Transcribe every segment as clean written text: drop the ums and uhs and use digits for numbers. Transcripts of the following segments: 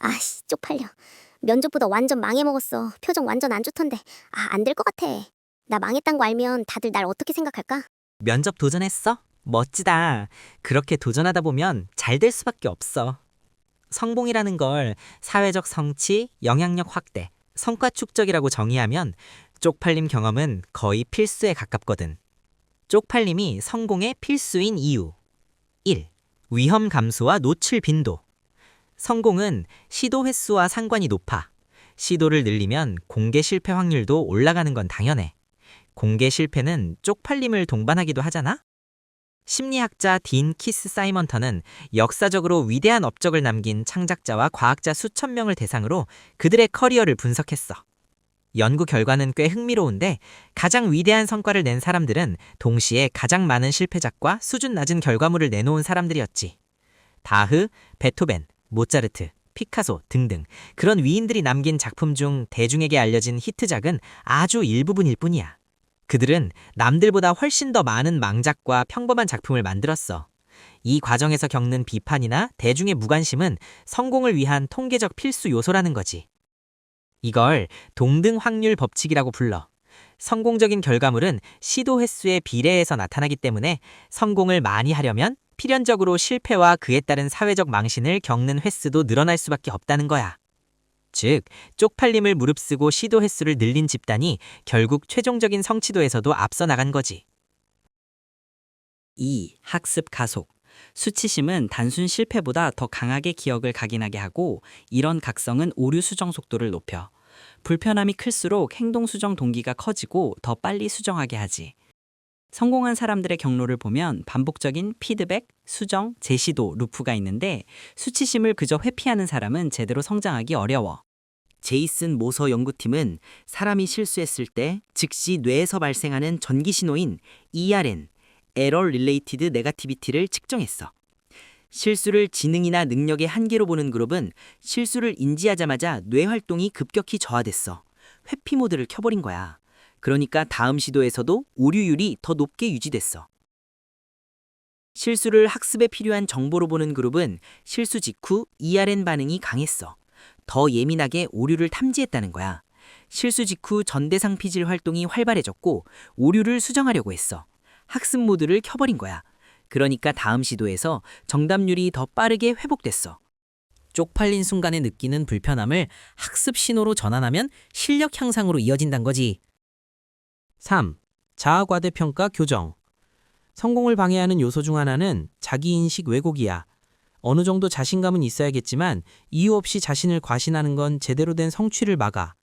아씨, 쪽팔려. 면접보다 완전 망해먹었어. 표정 완전 안 좋던데. 안 될 것 같아. 나 망했단 거 알면 다들 날 어떻게 생각할까? 면접 도전했어? 멋지다. 그렇게 도전하다 보면 잘 될 수밖에 없어. 성공이라는 걸 사회적 성취, 영향력 확대, 성과 축적이라고 정의하면 쪽팔림 경험은 거의 필수에 가깝거든. 쪽팔림이 성공의 필수인 이유. 1. 위험 감소와 노출 빈도. 성공은 시도 횟수와 상관이 높아. 시도를 늘리면 공개 실패 확률도 올라가는 건 당연해. 공개 실패는 쪽팔림을 동반하기도 하잖아? 심리학자 딘 키스 사이먼턴은 역사적으로 위대한 업적을 남긴 창작자와 과학자 수천 명을 대상으로 그들의 커리어를 분석했어. 연구 결과는 꽤 흥미로운데 가장 위대한 성과를 낸 사람들은 동시에 가장 많은 실패작과 수준 낮은 결과물을 내놓은 사람들이었지. 바흐, 베토벤, 모차르트, 피카소 등등 그런 위인들이 남긴 작품 중 대중에게 알려진 히트작은 아주 일부분일 뿐이야. 그들은 남들보다 훨씬 더 많은 망작과 평범한 작품을 만들었어. 이 과정에서 겪는 비판이나 대중의 무관심은 성공을 위한 통계적 필수 요소라는 거지. 이걸 동등 확률 법칙이라고 불러. 성공적인 결과물은 시도 횟수에 비례해서 나타나기 때문에 성공을 많이 하려면 필연적으로 실패와 그에 따른 사회적 망신을 겪는 횟수도 늘어날 수밖에 없다는 거야. 즉, 쪽팔림을 무릅쓰고 시도 횟수를 늘린 집단이 결국 최종적인 성취도에서도 앞서 나간 거지. 2. 학습 가속. 수치심은 단순 실패보다 더 강하게 기억을 각인하게 하고 이런 각성은 오류 수정 속도를 높여. 불편함이 클수록 행동 수정 동기가 커지고 더 빨리 수정하게 하지. 성공한 사람들의 경로를 보면 반복적인 피드백, 수정, 재시도 루프가 있는데 수치심을 그저 회피하는 사람은 제대로 성장하기 어려워. 제이슨 모서 연구팀은 사람이 실수했을 때 즉시 뇌에서 발생하는 전기 신호인 ERN, Error Related Negativity를 측정했어. 실수를 지능이나 능력의 한계로 보는 그룹은 실수를 인지하자마자 뇌 활동이 급격히 저하됐어. 회피 모드를 켜버린 거야. 그러니까 다음 시도에서도 오류율이 더 높게 유지됐어. 실수를 학습에 필요한 정보로 보는 그룹은 실수 직후 ERN 반응이 강했어. 더 예민하게 오류를 탐지했다는 거야. 실수 직후 전대상 피질 활동이 활발해졌고 오류를 수정하려고 했어. 학습 모드를 켜버린 거야. 그러니까 다음 시도에서 정답률이 더 빠르게 회복됐어. 쪽팔린 순간에 느끼는 불편함을 학습 신호로 전환하면 실력 향상으로 이어진단 거지. 3. 자아과대평가 교정. 성공을 방해하는 요소 중 하나는 자기인식 왜곡이야. 어느 정도 자신감은 있어야겠지만 이유 없이 자신을 과신하는 건 제대로 된 성취를 막아.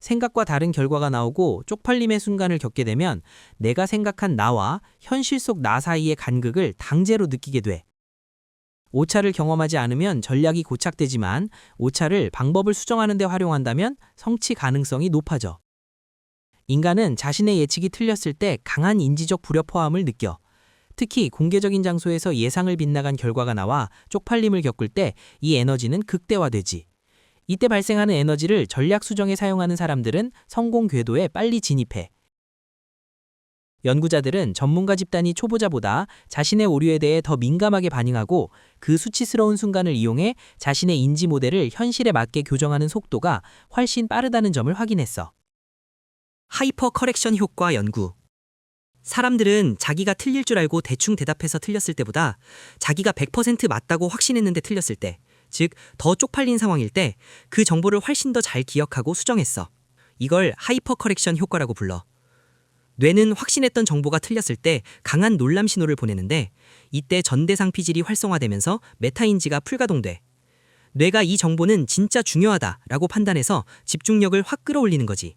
생각과 다른 결과가 나오고 쪽팔림의 순간을 겪게 되면 내가 생각한 나와 현실 속 나 사이의 간극을 강제로 느끼게 돼. 오차를 경험하지 않으면 전략이 고착되지만 오차를 방법을 수정하는 데 활용한다면 성취 가능성이 높아져. 인간은 자신의 예측이 틀렸을 때 강한 인지적 불협화음을 느껴. 특히 공개적인 장소에서 예상을 빗나간 결과가 나와 쪽팔림을 겪을 때 이 에너지는 극대화되지. 이때 발생하는 에너지를 전략 수정에 사용하는 사람들은 성공 궤도에 빨리 진입해. 연구자들은 전문가 집단이 초보자보다 자신의 오류에 대해 더 민감하게 반응하고 그 수치스러운 순간을 이용해 자신의 인지 모델을 현실에 맞게 교정하는 속도가 훨씬 빠르다는 점을 확인했어. 하이퍼 커렉션 효과 연구. 사람들은 자기가 틀릴 줄 알고 대충 대답해서 틀렸을 때보다 자기가 100% 맞다고 확신했는데 틀렸을 때, 즉 더 쪽팔린 상황일 때 그 정보를 훨씬 더 잘 기억하고 수정했어. 이걸 하이퍼 커렉션 효과라고 불러. 뇌는 확신했던 정보가 틀렸을 때 강한 놀람 신호를 보내는데 이때 전대상 피질이 활성화되면서 메타인지가 풀가동돼. 뇌가 이 정보는 진짜 중요하다라고 판단해서 집중력을 확 끌어올리는 거지.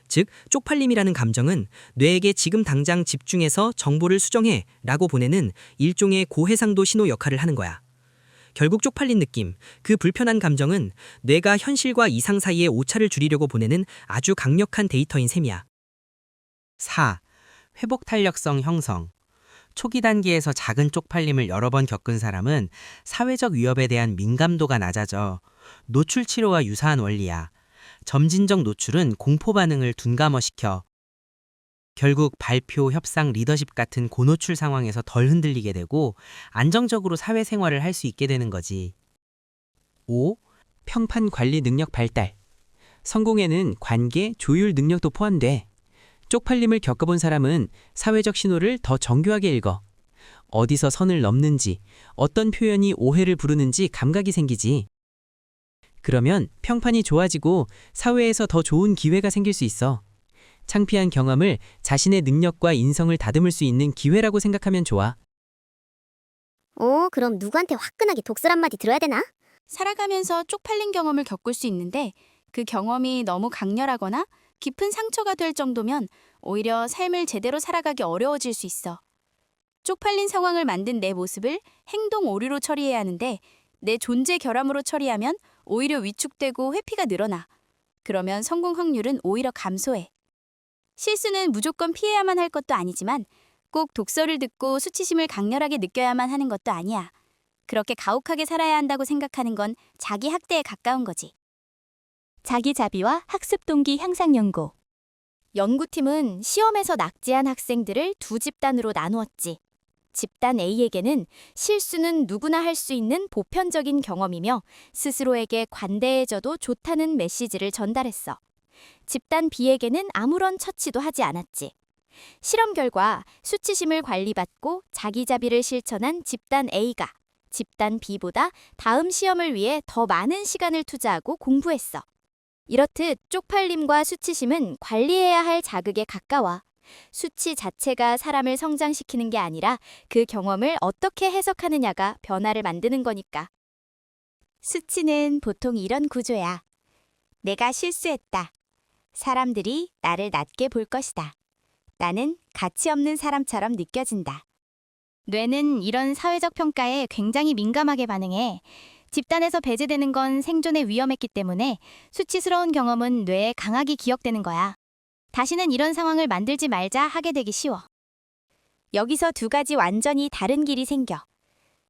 즉, 쪽팔림이라는 감정은 뇌에게 지금 당장 집중해서 정보를 수정해 라고 보내는 일종의 고해상도 신호 역할을 하는 거야. 결국 쪽팔린 느낌, 그 불편한 감정은 뇌가 현실과 이상 사이의 오차를 줄이려고 보내는 아주 강력한 데이터인 셈이야. 4. 회복 탄력성 형성. 초기 단계에서 작은 쪽팔림을 여러 번 겪은 사람은 사회적 위협에 대한 민감도가 낮아져. 노출 치료와 유사한 원리야. 점진적 노출은 공포 반응을 둔감화시켜. 결국 발표, 협상, 리더십 같은 고노출 상황에서 덜 흔들리게 되고 안정적으로 사회생활을 할 수 있게 되는 거지. 5. 평판 관리 능력 발달. 성공에는 관계, 조율 능력도 포함돼. 쪽팔림을 겪어본 사람은 사회적 신호를 더 정교하게 읽어. 어디서 선을 넘는지, 어떤 표현이 오해를 부르는지 감각이 생기지. 그러면 평판이 좋아지고 사회에서 더 좋은 기회가 생길 수 있어. 창피한 경험을 자신의 능력과 인성을 다듬을 수 있는 기회라고 생각하면 좋아. 그럼 누구한테 화끈하게 독설 한마디 들어야 되나? 살아가면서 쪽팔린 경험을 겪을 수 있는데 그 경험이 너무 강렬하거나 깊은 상처가 될 정도면 오히려 삶을 제대로 살아가기 어려워질 수 있어. 쪽팔린 상황을 만든 내 모습을 행동 오류로 처리해야 하는데 내 존재 결함으로 처리하면 오히려 위축되고 회피가 늘어나. 그러면 성공 확률은 오히려 감소해. 실수는 무조건 피해야만 할 것도 아니지만 꼭 독설을 듣고 수치심을 강렬하게 느껴야만 하는 것도 아니야. 그렇게 가혹하게 살아야 한다고 생각하는 건 자기 학대에 가까운 거지. 자기 자비와 학습 동기 향상 연구. 연구팀은 시험에서 낙제한 학생들을 두 집단으로 나누었지. 집단 A에게는 실수는 누구나 할 수 있는 보편적인 경험이며 스스로에게 관대해져도 좋다는 메시지를 전달했어. 집단 B에게는 아무런 처치도 하지 않았지. 실험 결과 수치심을 관리받고 자기자비를 실천한 집단 A가 집단 B보다 다음 시험을 위해 더 많은 시간을 투자하고 공부했어. 이렇듯 쪽팔림과 수치심은 관리해야 할 자극에 가까워. 수치 자체가 사람을 성장시키는 게 아니라 그 경험을 어떻게 해석하느냐가 변화를 만드는 거니까. 수치는 보통 이런 구조야. 내가 실수했다. 사람들이 나를 낮게 볼 것이다. 나는 가치 없는 사람처럼 느껴진다. 뇌는 이런 사회적 평가에 굉장히 민감하게 반응해. 집단에서 배제되는 건 생존에 위험했기 때문에 수치스러운 경험은 뇌에 강하게 기억되는 거야. 다시는 이런 상황을 만들지 말자 하게 되기 쉬워. 여기서 두 가지 완전히 다른 길이 생겨.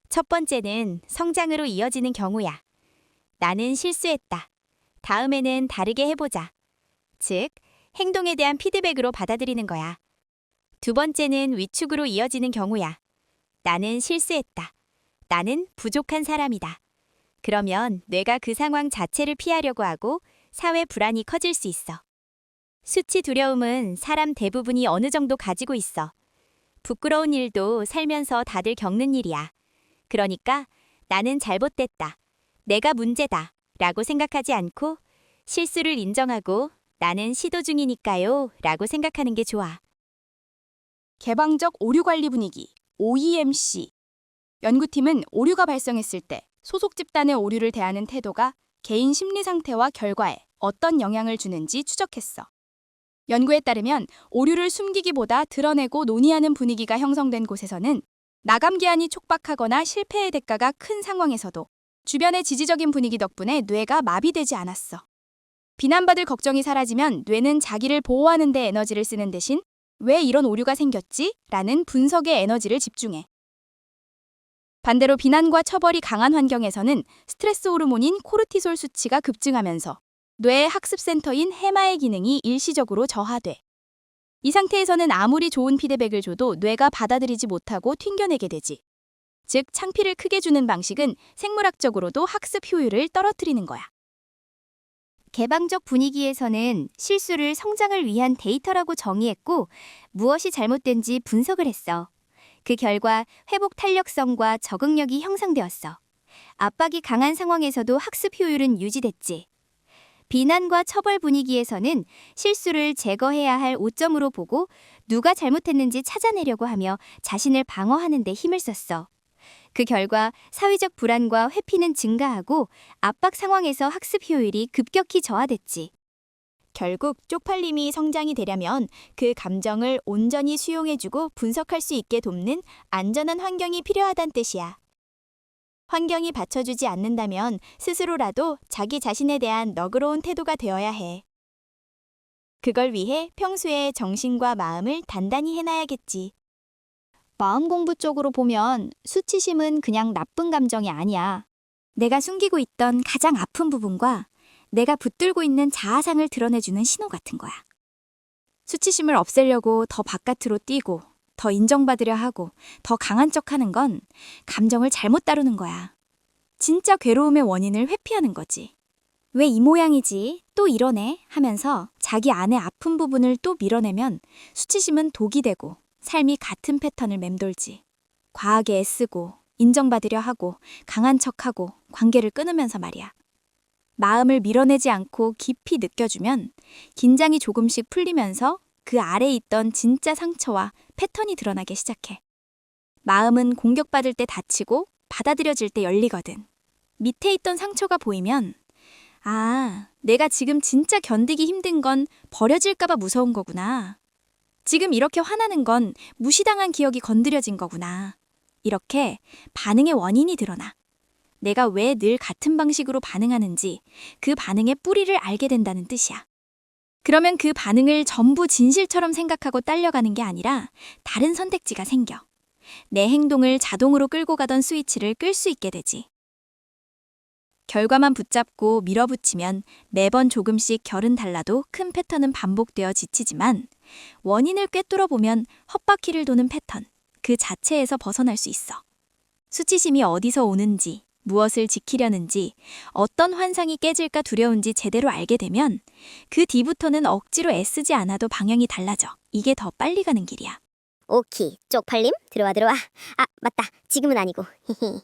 첫 번째는 성장으로 이어지는 경우야. 나는 실수했다. 다음에는 다르게 해보자. 즉, 행동에 대한 피드백으로 받아들이는 거야. 두 번째는 위축으로 이어지는 경우야. 나는 실수했다. 나는 부족한 사람이다. 그러면 뇌가 그 상황 자체를 피하려고 하고 사회 불안이 커질 수 있어. 수치 두려움은 사람 대부분이 어느 정도 가지고 있어. 부끄러운 일도 살면서 다들 겪는 일이야. 그러니까 나는 잘못됐다. 내가 문제다. 라고 생각하지 않고 실수를 인정하고 나는 시도 중이니까요. 라고 생각하는 게 좋아. 개방적 오류 관리 분위기, OEMC. 연구팀은 오류가 발생했을 때 소속 집단의 오류를 대하는 태도가 개인 심리 상태와 결과에 어떤 영향을 주는지 추적했어. 연구에 따르면 오류를 숨기기보다 드러내고 논의하는 분위기가 형성된 곳에서는 나감 기한이 촉박하거나 실패의 대가가 큰 상황에서도 주변의 지지적인 분위기 덕분에 뇌가 마비되지 않았어. 비난받을 걱정이 사라지면 뇌는 자기를 보호하는 데 에너지를 쓰는 대신 왜 이런 오류가 생겼지? 라는 분석에 에너지를 집중해. 반대로 비난과 처벌이 강한 환경에서는 스트레스 호르몬인 코르티솔 수치가 급증하면서 뇌의 학습센터인 해마의 기능이 일시적으로 저하돼. 이 상태에서는 아무리 좋은 피드백을 줘도 뇌가 받아들이지 못하고 튕겨내게 되지. 즉, 창피를 크게 주는 방식은 생물학적으로도 학습 효율을 떨어뜨리는 거야. 개방적 분위기에서는 실수를 성장을 위한 데이터라고 정의했고 무엇이 잘못된지 분석을 했어. 그 결과 회복 탄력성과 적응력이 형성되었어. 압박이 강한 상황에서도 학습 효율은 유지됐지. 비난과 처벌 분위기에서는 실수를 제거해야 할 오점으로 보고 누가 잘못했는지 찾아내려고 하며 자신을 방어하는 데 힘을 썼어. 그 결과 사회적 불안과 회피는 증가하고 압박 상황에서 학습 효율이 급격히 저하됐지. 결국 쪽팔림이 성장이 되려면 그 감정을 온전히 수용해주고 분석할 수 있게 돕는 안전한 환경이 필요하단 뜻이야. 환경이 받쳐주지 않는다면 스스로라도 자기 자신에 대한 너그러운 태도가 되어야 해. 그걸 위해 평소에 정신과 마음을 단단히 해놔야겠지. 마음 공부 쪽으로 보면 수치심은 그냥 나쁜 감정이 아니야. 내가 숨기고 있던 가장 아픈 부분과 내가 붙들고 있는 자아상을 드러내주는 신호 같은 거야. 수치심을 없애려고 더 바깥으로 뛰고 더 인정받으려 하고 더 강한 척하는 건 감정을 잘못 다루는 거야. 진짜 괴로움의 원인을 회피하는 거지. 왜 이 모양이지? 또 이러네? 하면서 자기 안의 아픈 부분을 또 밀어내면 수치심은 독이 되고 삶이 같은 패턴을 맴돌지. 과하게 애쓰고 인정받으려 하고 강한 척하고 관계를 끊으면서 말이야. 마음을 밀어내지 않고 깊이 느껴주면 긴장이 조금씩 풀리면서 그 아래에 있던 진짜 상처와 패턴이 드러나기 시작해. 마음은 공격받을 때 다치고 받아들여질 때 열리거든. 밑에 있던 상처가 보이면 아, 내가 지금 진짜 견디기 힘든 건 버려질까 봐 무서운 거구나. 지금 이렇게 화나는 건 무시당한 기억이 건드려진 거구나. 이렇게 반응의 원인이 드러나. 내가 왜 늘 같은 방식으로 반응하는지 그 반응의 뿌리를 알게 된다는 뜻이야. 그러면 그 반응을 전부 진실처럼 생각하고 딸려가는 게 아니라 다른 선택지가 생겨. 내 행동을 자동으로 끌고 가던 스위치를 끌 수 있게 되지. 결과만 붙잡고 밀어붙이면 매번 조금씩 결은 달라도 큰 패턴은 반복되어 지치지만 원인을 꿰뚫어 보면 헛바퀴를 도는 패턴, 그 자체에서 벗어날 수 있어. 수치심이 어디서 오는지, 무엇을 지키려는지, 어떤 환상이 깨질까 두려운지 제대로 알게 되면 그 뒤부터는 억지로 애쓰지 않아도 방향이 달라져. 이게 더 빨리 가는 길이야. 오키, 쪽팔림? 들어와 들어와. 아, 맞다. 지금은 아니고. 히히.